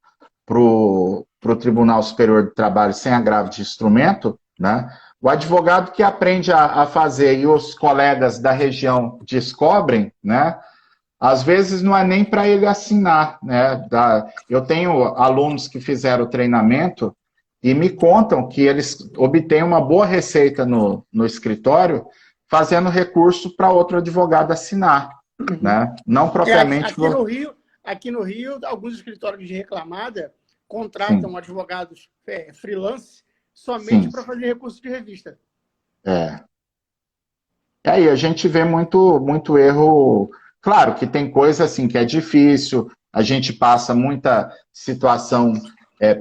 o Tribunal Superior do Trabalho sem agravo de instrumento, né? O advogado que aprende a fazer e os colegas da região descobrem, né? Às vezes não é nem para ele assinar, né? Eu tenho alunos que fizeram o treinamento e me contam que eles obtêm uma boa receita no escritório fazendo recurso para outro advogado assinar, né? Não propriamente... Aqui no Rio, alguns escritórios de reclamada contratam advogados freelance somente para fazer recurso de revista. É. E aí a gente vê muito erro. Claro que tem coisa assim que é difícil, a gente passa muita situação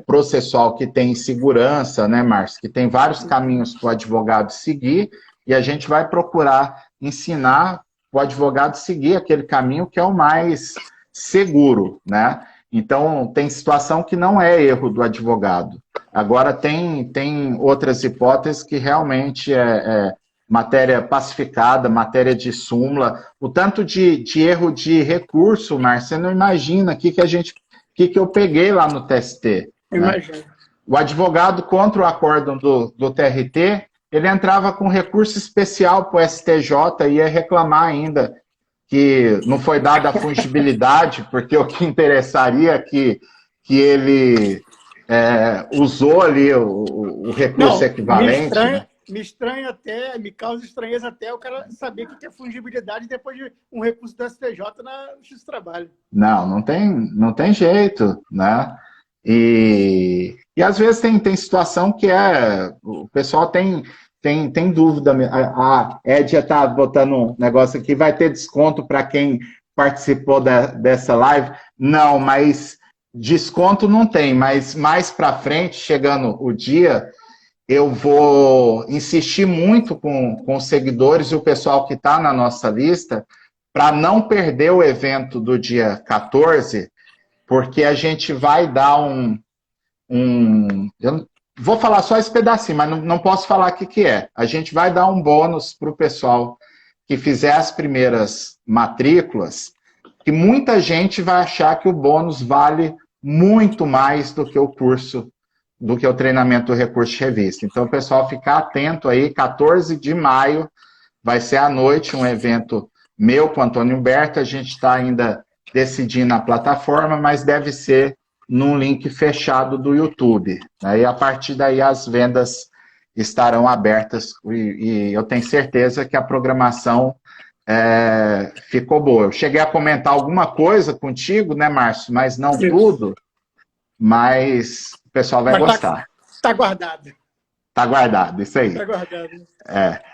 processual que tem segurança, né, Márcio? Que tem vários caminhos para o advogado seguir e a gente vai procurar ensinar o advogado seguir aquele caminho que é o mais seguro, né? Então, tem situação que não é erro do advogado. Agora, tem outras hipóteses que realmente é matéria pacificada, matéria de súmula. O tanto de erro de recurso, Márcio, você não imagina o que eu peguei lá no TST. Né? O advogado contra o acórdão do TRT, ele entrava com recurso especial para o STJ e ia reclamar ainda que não foi dada a fungibilidade, porque o que interessaria é que ele usou ali o recurso equivalente. Me causa estranheza até o cara saber que tem fungibilidade depois de um recurso do STJ na Justiça do Trabalho. Não tem jeito, né? E às vezes tem situação que o pessoal tem dúvida. A Edia está botando um negócio aqui, vai ter desconto para quem participou dessa live? Não, mas desconto não tem, mas mais para frente, chegando o dia, eu vou insistir muito com os seguidores e o pessoal que está na nossa lista para não perder o evento do dia 14, porque a gente vai dar eu vou falar só esse pedacinho, mas não posso falar o que é. A gente vai dar um bônus para o pessoal que fizer as primeiras matrículas, que muita gente vai achar que o bônus vale muito mais do que o curso, do que o treinamento do recurso de revista. Então, o pessoal ficar atento aí, 14 de maio, vai ser à noite um evento meu com o Antônio Humberto, a gente está ainda decidindo a plataforma, mas deve ser num link fechado do YouTube. Aí, a partir daí, as vendas estarão abertas e eu tenho certeza que a programação ficou boa. Eu cheguei a comentar alguma coisa contigo, né, Márcio? Mas não tudo, mas o pessoal vai gostar. Está guardado. Está guardado, isso aí. Está guardado.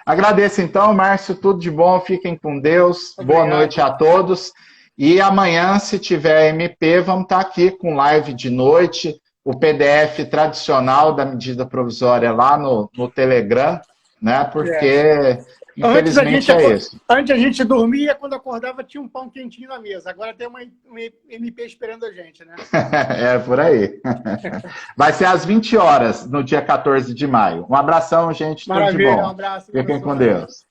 Agradeço então, Márcio, tudo de bom, fiquem com Deus. Obrigado. Boa noite a todos. E amanhã, se tiver MP, vamos estar aqui com live de noite, o PDF tradicional da medida provisória lá no Telegram, né? Porque, infelizmente, isso. Antes a gente dormia, quando acordava tinha um pão quentinho na mesa. Agora tem um MP esperando a gente, né? Por aí. Vai ser às 20 horas, no dia 14 de maio. Um abração, gente. Maravilha, Tudo de bom. Um abraço. Fiquem com Deus.